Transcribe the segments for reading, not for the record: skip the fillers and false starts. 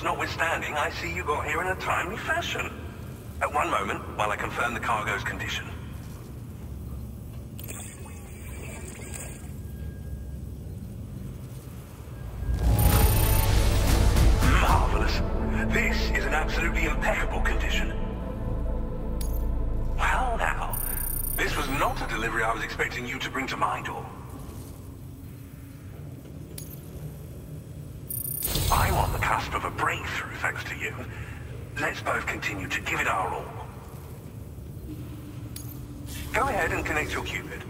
details notwithstanding, I see you got here in a timely fashion. At one moment, while I confirm the cargo's condition. Marvelous. This is an absolutely impeccable condition. Well now, this was not a delivery I was expecting you to bring to my door. I'm on the cusp of a breakthrough, thanks to you. Let's both continue to give it our all. Go ahead and connect your q-pid.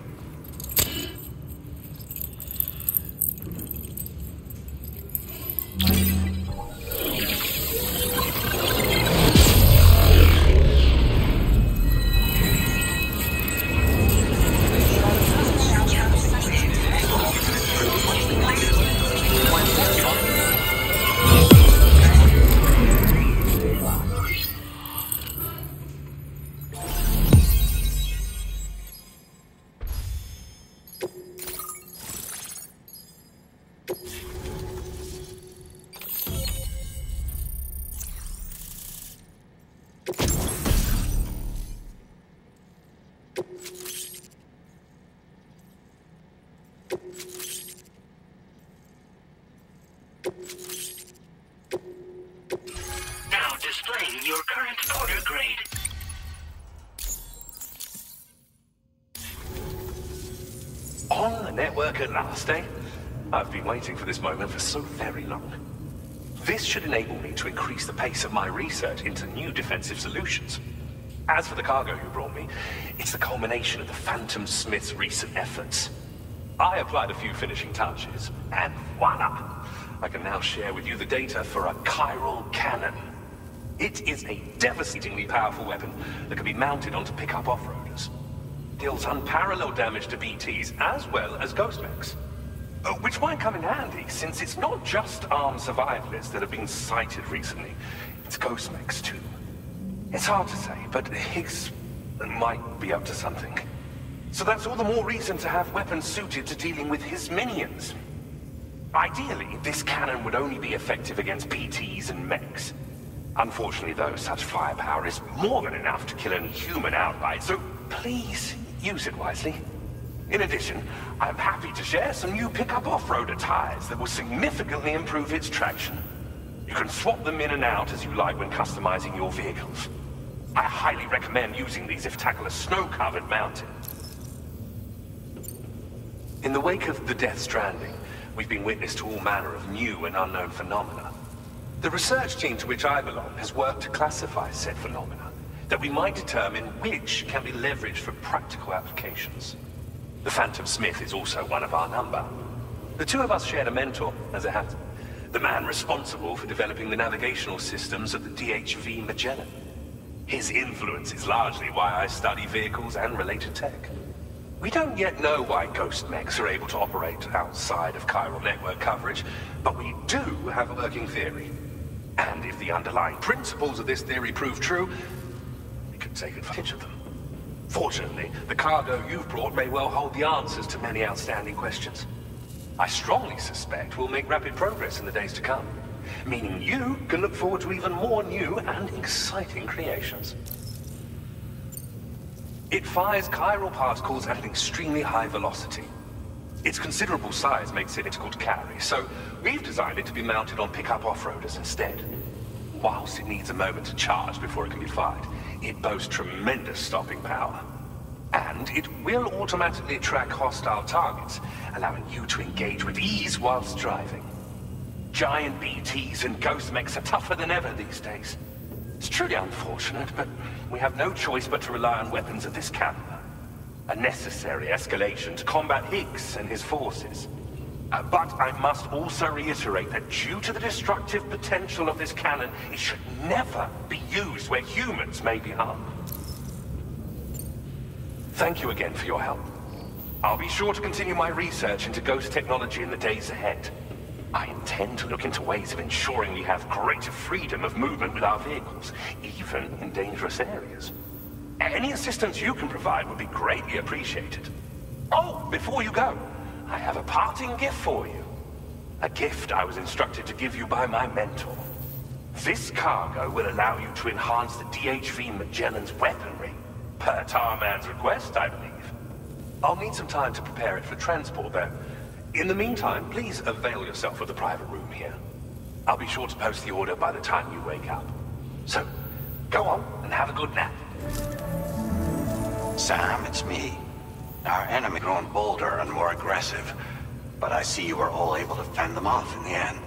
Now displaying your current order grade. On the network at last, eh? I've been waiting for this moment for so very long. This should enable me to increase the pace of my research into new defensive solutions. As for the cargo you brought me, it's the culmination of the Phantom Smith's recent efforts. I applied a few finishing touches, and voila! I can now share with you the data for a chiral cannon. It is a devastatingly powerful weapon that can be mounted onto pickup off-roaders. Deals unparalleled damage to BTs as well as ghost mechs. Which might come in handy, since it's not just armed survivalists that have been sighted recently. It's ghost mechs too. It's hard to say, but Higgs might be up to something. So that's all the more reason to have weapons suited to dealing with his minions. Ideally, this cannon would only be effective against BTs and mechs. Unfortunately, though, such firepower is more than enough to kill any human outright, so please use it wisely. In addition, I'm happy to share some new pickup off-roader tires that will significantly improve its traction. You can swap them in and out as you like when customizing your vehicles. I highly recommend using these if tackle a snow-covered mountain. In the wake of the death Stranding, we've been witness to all manner of new and unknown phenomena. The research team to which I belong has worked to classify said phenomena, that we might determine which can be leveraged for practical applications. The Phantom Smith is also one of our number. The two of us shared a mentor, as it happens. The man responsible for developing the navigational systems of the DHV Magellan. His influence is largely why I study vehicles and related tech. We don't yet know why ghost mechs are able to operate outside of chiral network coverage, but we do have a working theory. And if the underlying principles of this theory prove true, we could take advantage of them. Fortunately, the cargo you've brought may well hold the answers to many outstanding questions. I strongly suspect we'll make rapid progress in the days to come, meaning you can look forward to even more new and exciting creations. It fires chiral particles at an extremely high velocity. Its considerable size makes it difficult to carry, so we've designed it to be mounted on pickup off-roaders instead. Whilst it needs a moment to charge before it can be fired, it boasts tremendous stopping power. And it will automatically track hostile targets, allowing you to engage with ease whilst driving. Giant BTs and ghost mechs are tougher than ever these days. It's truly unfortunate, but we have no choice but to rely on weapons of this caliber. A necessary escalation to combat Higgs and his forces. But I must also reiterate that due to the destructive potential of this cannon, it should never be used where humans may be harmed. Thank you again for your help. I'll be sure to continue my research into ghost technology in the days ahead. I intend to look into ways of ensuring we have greater freedom of movement with our vehicles, even in dangerous areas. Any assistance you can provide would be greatly appreciated. Oh, before you go, I have a parting gift for you. A gift I was instructed to give you by my mentor. This cargo will allow you to enhance the DHV Magellan's weaponry, per Tarman's request, I believe. I'll need some time to prepare it for transport, though. In the meantime, please avail yourself of the private room here. I'll be sure to post the order by the time you wake up. So, go on and have a good nap. Sam, it's me. Our enemy grown bolder and more aggressive, but I see you were all able to fend them off in the end.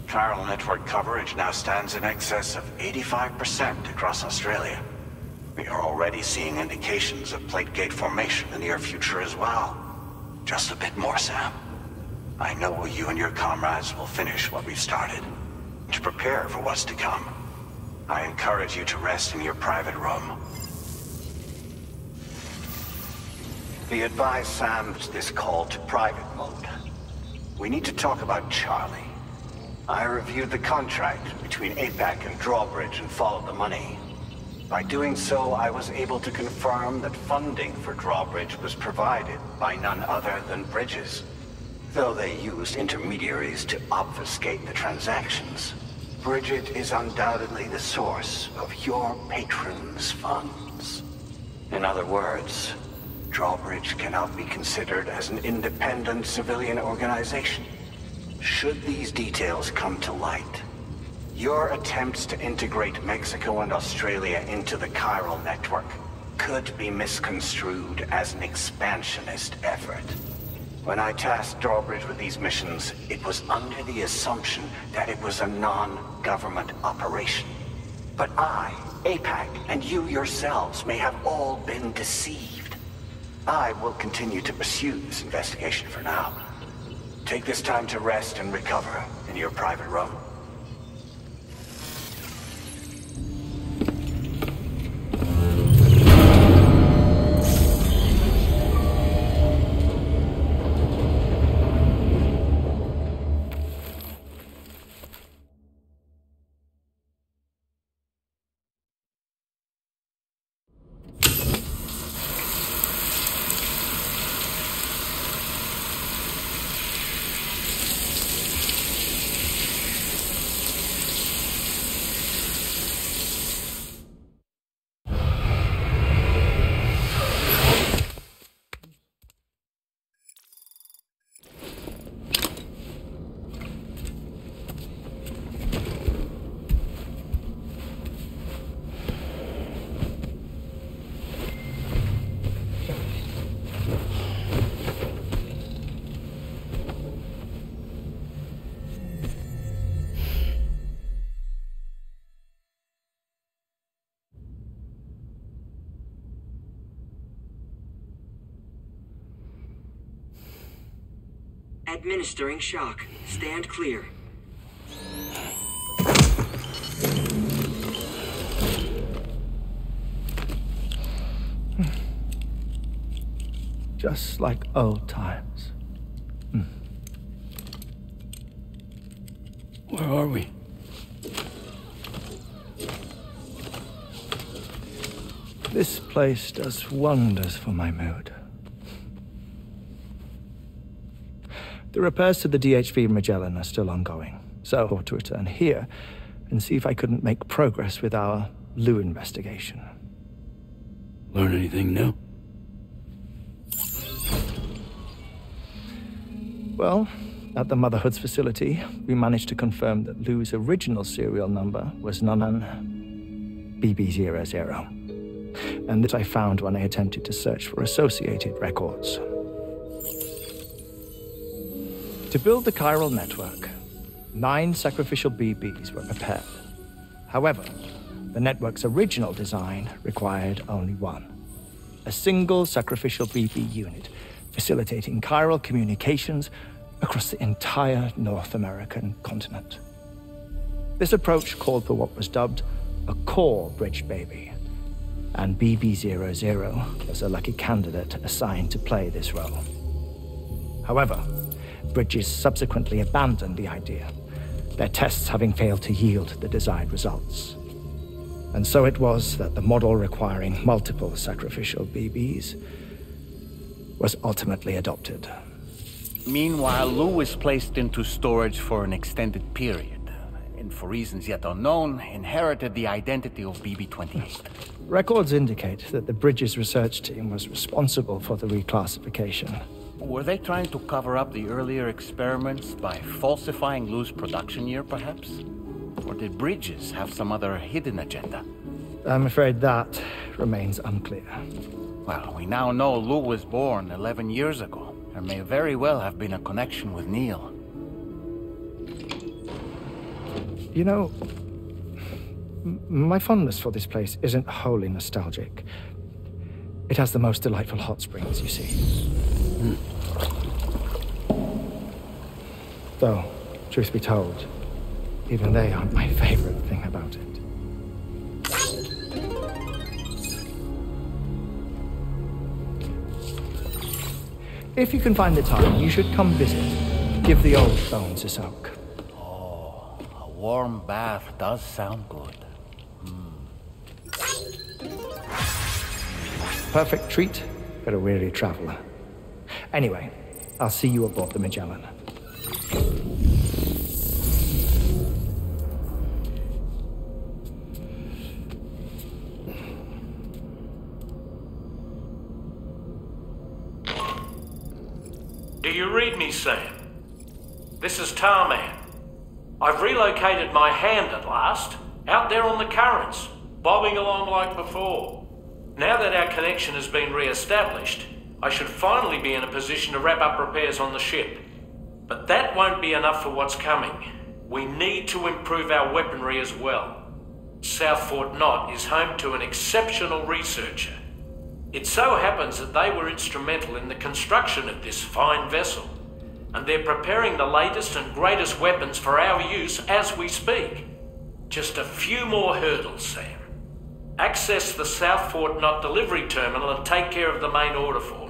Chiral network coverage now stands in excess of 85% across Australia. We are already seeing indications of plate gate formation in the near future as well. Just a bit more, Sam. I know you and your comrades will finish what we've started. To prepare for what's to come, I encourage you to rest in your private room. Be advised, Sam, this call to private mode. We need to talk about Charlie. I reviewed the contract between APAC and Drawbridge and followed the money. By doing so, I was able to confirm that funding for Drawbridge was provided by none other than Bridges. Though they used intermediaries to obfuscate the transactions, Bridget is undoubtedly the source of your patrons' funds. In other words, Drawbridge cannot be considered as an independent civilian organization. Should these details come to light, your attempts to integrate Mexico and Australia into the chiral network could be misconstrued as an expansionist effort. When I tasked Drawbridge with these missions, it was under the assumption that it was a non-government operation. But I, APAC, and you yourselves may have all been deceived. I will continue to pursue this investigation for now. Take this time to rest and recover in your private room. Administering shock. Stand clear. Just like old times. Where are we? This place does wonders for my mood. The repairs to the DHV Magellan are still ongoing, so I thought to return here and see if I couldn't make progress with our Lou investigation. Learn anything new? Well, at the Motherhood's facility, we managed to confirm that Lou's original serial number was Nonan BB00, and that I found when I attempted to search for associated records. To build the chiral network, 9 sacrificial BBs were prepared. However, the network's original design required only 1. A single sacrificial BB unit, facilitating chiral communications across the entire North American continent. This approach called for what was dubbed a core bridge baby, and BB00 was a lucky candidate assigned to play this role. However, Bridges subsequently abandoned the idea, their tests having failed to yield the desired results. And so it was that the model requiring multiple sacrificial BBs was ultimately adopted. Meanwhile, Lou was placed into storage for an extended period. In for reasons yet unknown, inherited the identity of BB-28. Records indicate that the Bridges research team was responsible for the reclassification. Were they trying to cover up the earlier experiments by falsifying Lou's production year, perhaps? Or did Bridges have some other hidden agenda? I'm afraid that remains unclear. Well, we now know Lou was born 11 years ago. There may very well have been a connection with Neil. You know, my fondness for this place isn't wholly nostalgic. It has the most delightful hot springs, you see. Though, truth be told, even they aren't my favorite thing about it. If you can find the time, you should come visit. Give the old bones a soak. Oh, a warm bath does sound good. Perfect treat for a weary traveler. Anyway, I'll see you aboard the Magellan. Do you read me, Sam? This is Tarman. I've relocated my hand at last, out there on the currents, bobbing along like before. Now that our connection has been re-established, I should finally be in a position to wrap up repairs on the ship. But that won't be enough for what's coming. We need to improve our weaponry as well. South Fort Knot is home to an exceptional researcher. It so happens that they were instrumental in the construction of this fine vessel, and they're preparing the latest and greatest weapons for our use as we speak. Just a few more hurdles, Sam. Access the South Fort Knot delivery terminal and take care of the main order for me.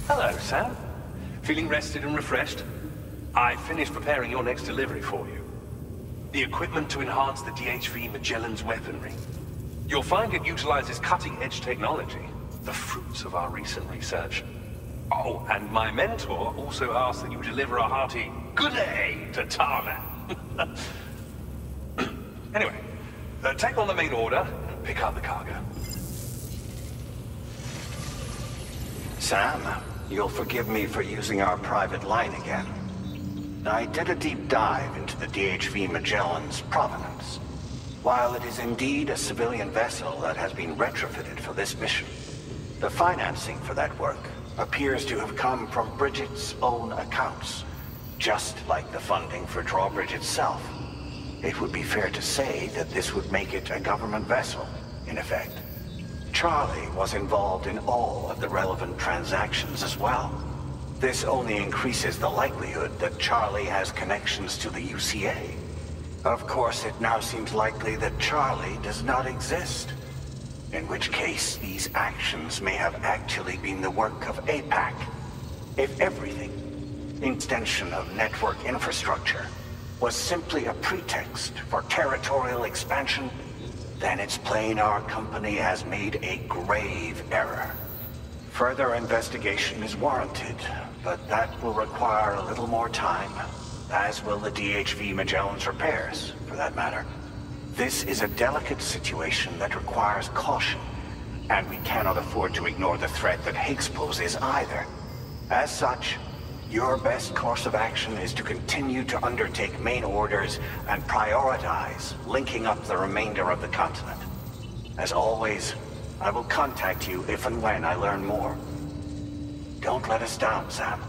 Hello, Sam. Feeling rested and refreshed? I finished preparing your next delivery for you. The equipment to enhance the DHV Magellan's weaponry. You'll find it utilizes cutting-edge technology, the fruits of our recent research. Oh, and my mentor also asked that you deliver a hearty good day to Tarman. Anyway, take on the main order and pick up the cargo. Sam, you'll forgive me for using our private line again. I did a deep dive into the DHV Magellan's provenance. While it is indeed a civilian vessel that has been retrofitted for this mission, the financing for that work appears to have come from Bridget's own accounts, just like the funding for Drawbridge itself. It would be fair to say that this would make it a government vessel, in effect. Charlie was involved in all of the relevant transactions as well. This only increases the likelihood that Charlie has connections to the UCA. Of course, it now seems likely that Charlie does not exist. In which case, these actions may have actually been the work of APAC. If everything, extension of network infrastructure, was simply a pretext for territorial expansion, then it's plain our company has made a grave error. Further investigation is warranted, but that will require a little more time, as will the DHV Magellan's repairs, for that matter. This is a delicate situation that requires caution, and we cannot afford to ignore the threat that Higgs poses either. As such, your best course of action is to continue to undertake main orders and prioritize linking up the remainder of the continent. As always, I will contact you if and when I learn more. Don't let us down, Sam.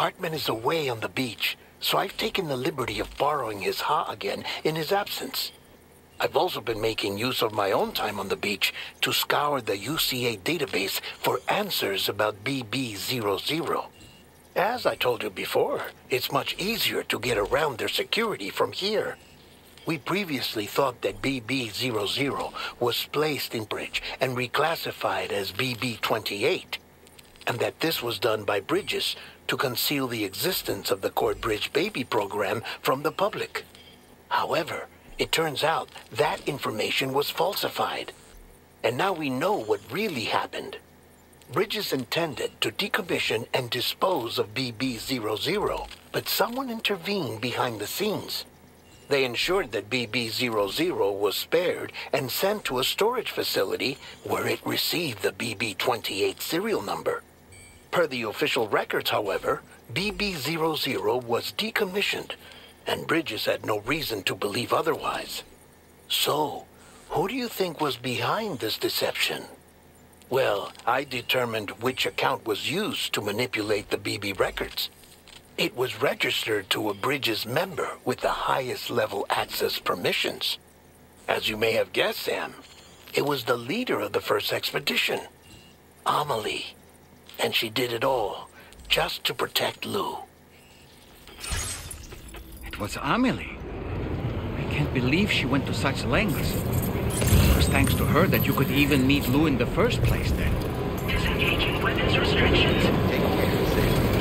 Hartman is away on the beach, so I've taken the liberty of borrowing his Ha again in his absence. I've also been making use of my own time on the beach to scour the UCA database for answers about BB00. As I told you before, it's much easier to get around their security from here. We previously thought that BB00 was placed in Bridge and reclassified as BB28. and that this was done by Bridges to conceal the existence of the Cord Bridge baby program from the public. However, it turns out that information was falsified. And now we know what really happened. Bridges intended to decommission and dispose of BB-00, but someone intervened behind the scenes. They ensured that BB-00 was spared and sent to a storage facility where it received the BB-28 serial number. Per the official records, however, BB-00 was decommissioned, and Bridges had no reason to believe otherwise. So, who do you think was behind this deception? Well, I determined which account was used to manipulate the BB records. It was registered to a Bridges member with the highest level access permissions. As you may have guessed, Sam, it was the leader of the first expedition, Amelie. And she did it all just to protect Lou. It was Amelie. I can't believe she went to such lengths. It was thanks to her that you could even meet Lou in the first place then. Disengaging weapons restrictions. Take care, Sam.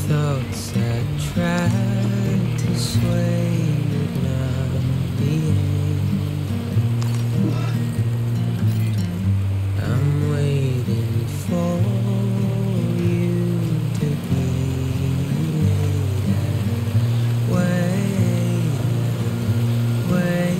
thoughts I tried to sway would not behave. I'm waiting for you to be later. Wait.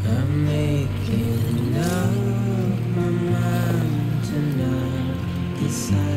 I'm making up my mind to not decide.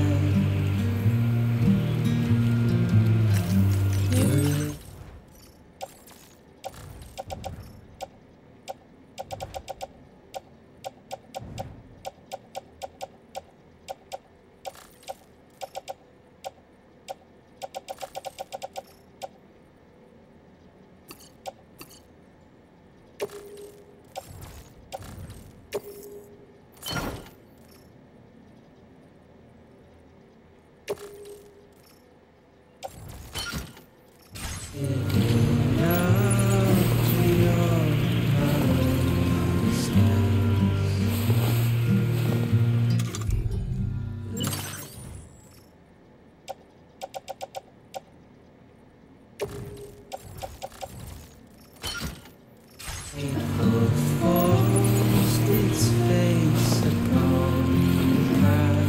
Forced its face upon the grass.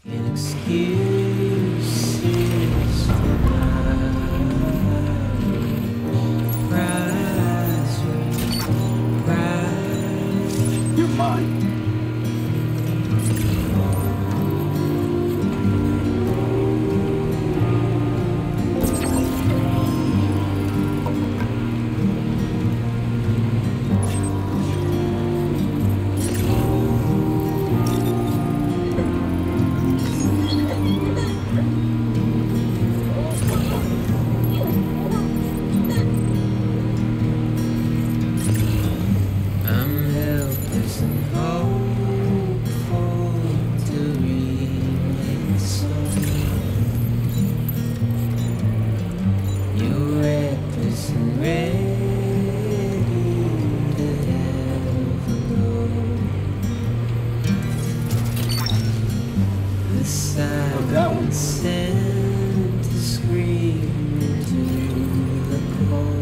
An excuse is for my You're mine. I'm helpless and hopeful to remake so. You're reckless and ready to ever go. The silence sent to scream into the cold.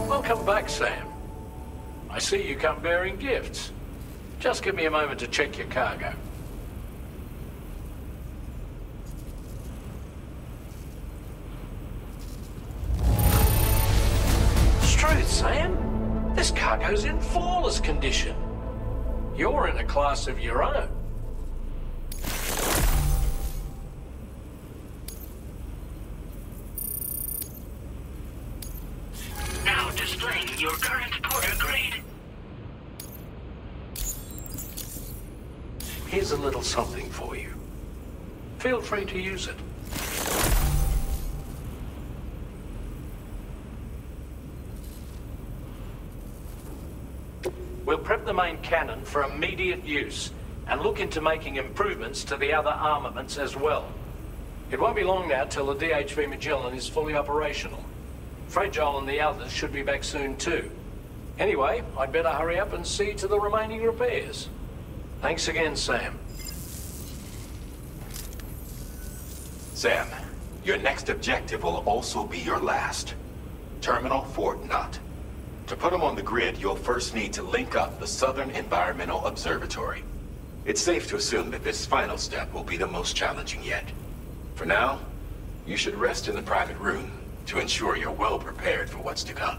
Welcome back, Sam. I see you come bearing gifts. Just give me a moment to check your cargo. Truth, Sam. This cargo's in flawless condition. You're in a class of your own. Now displaying your current porter grade. Here's a little something for you. Feel free to use it. We'll prep the main cannon for immediate use and look into making improvements to the other armaments as well. It won't be long now till the DHV Magellan is fully operational. Fragile and the others should be back soon too. Anyway, I'd better hurry up and see to the remaining repairs. Thanks again, Sam. Sam, your next objective will also be your last. Terminal Fort Knott. To put them on the grid, you'll first need to link up the Southern Environmental Observatory. It's safe to assume that this final step will be the most challenging yet. For now, you should rest in the private room to ensure you're well prepared for what's to come.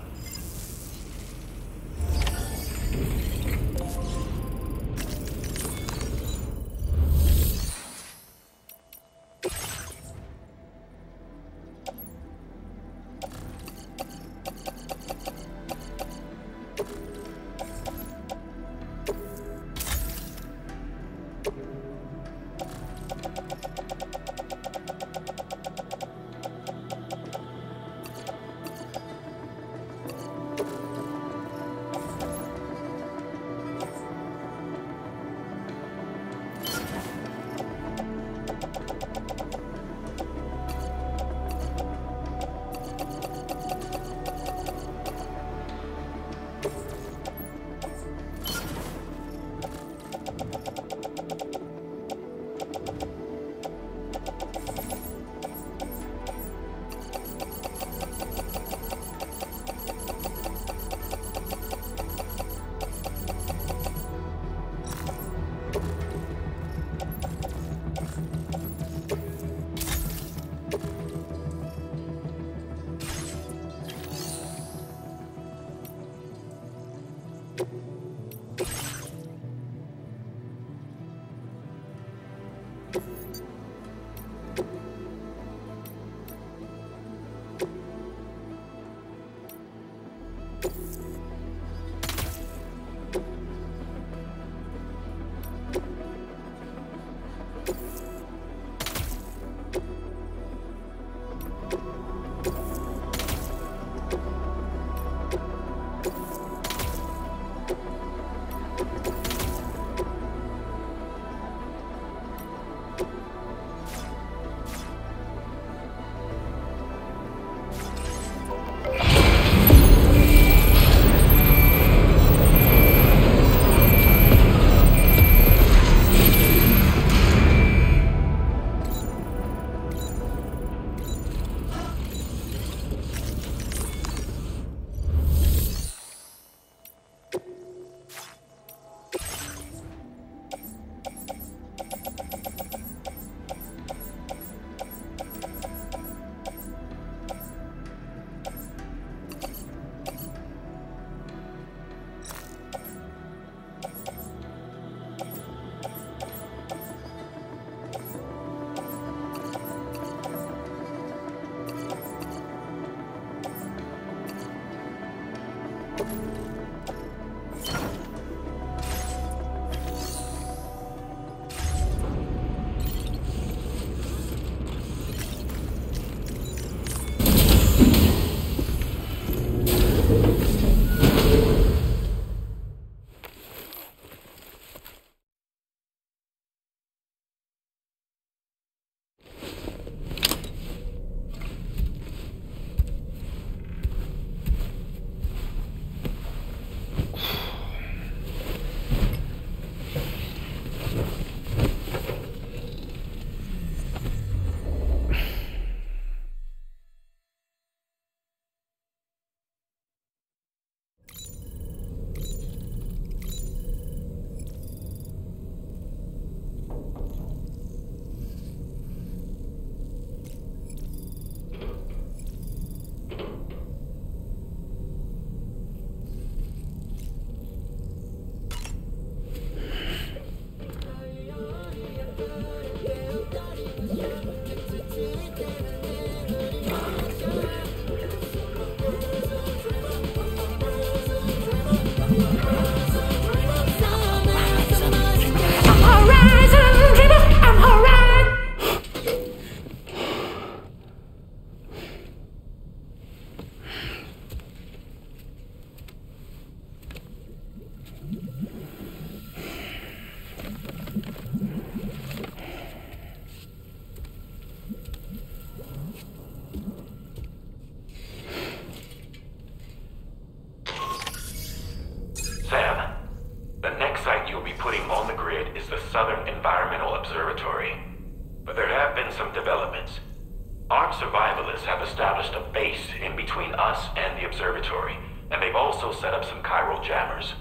and the observatory, and they've also set up some chiral jammers.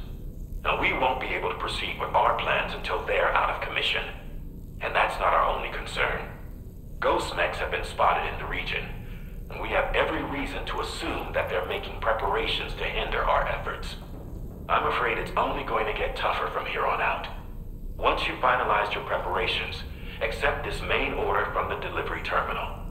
Now, we won't be able to proceed with our plans until they're out of commission. And that's not our only concern. Ghost mechs have been spotted in the region, and we have every reason to assume that they're making preparations to hinder our efforts. I'm afraid it's only going to get tougher from here on out. Once you've finalized your preparations, accept this main order from the delivery terminal.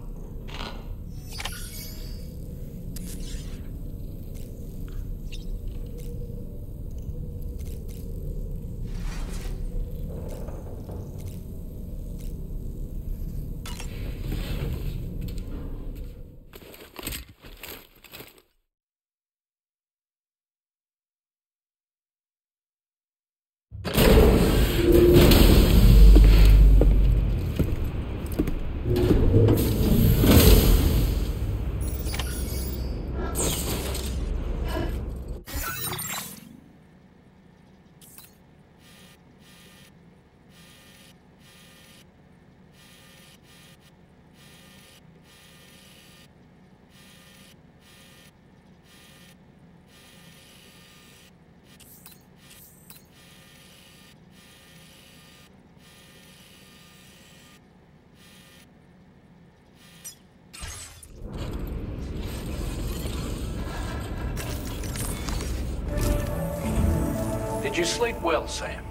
Did you sleep well, Sam?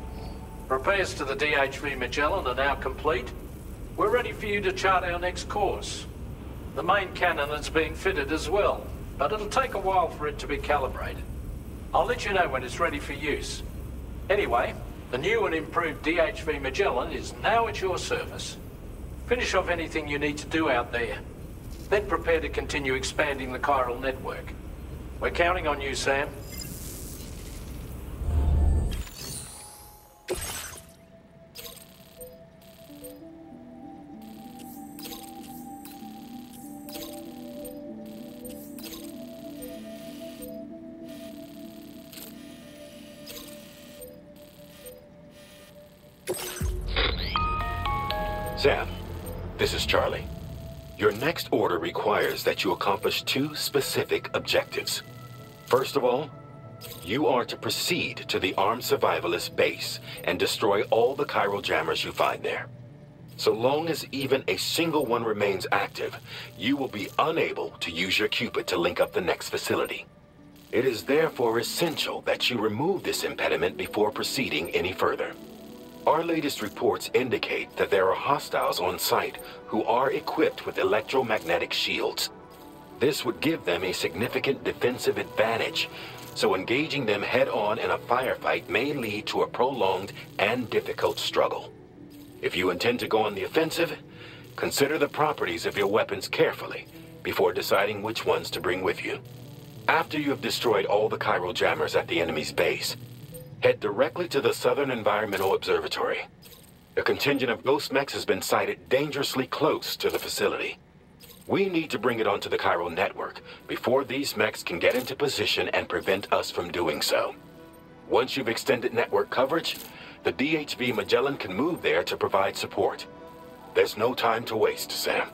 Repairs to the DHV Magellan are now complete. We're ready for you to chart our next course. The main cannon is being fitted as well, but it'll take a while for it to be calibrated. I'll let you know when it's ready for use. Anyway, the new and improved DHV Magellan is now at your service. Finish off anything you need to do out there. Then prepare to continue expanding the chiral network. We're counting on you, Sam. Sam, this is Charlie. Your next order requires that you accomplish two specific objectives. First of all, you are to proceed to the armed survivalist base and destroy all the chiral jammers you find there. So long as even a single one remains active, you will be unable to use your q-pid to link up the next facility. It is therefore essential that you remove this impediment before proceeding any further. Our latest reports indicate that there are hostiles on site who are equipped with electromagnetic shields. This would give them a significant defensive advantage, so engaging them head-on in a firefight may lead to a prolonged and difficult struggle. If you intend to go on the offensive, consider the properties of your weapons carefully before deciding which ones to bring with you. After you have destroyed all the chiral jammers at the enemy's base, head directly to the Southern Environmental Observatory. A contingent of ghost mechs has been sighted dangerously close to the facility. We need to bring it onto the chiral network before these mechs can get into position and prevent us from doing so. Once you've extended network coverage, the DHV Magellan can move there to provide support. There's no time to waste, Sam.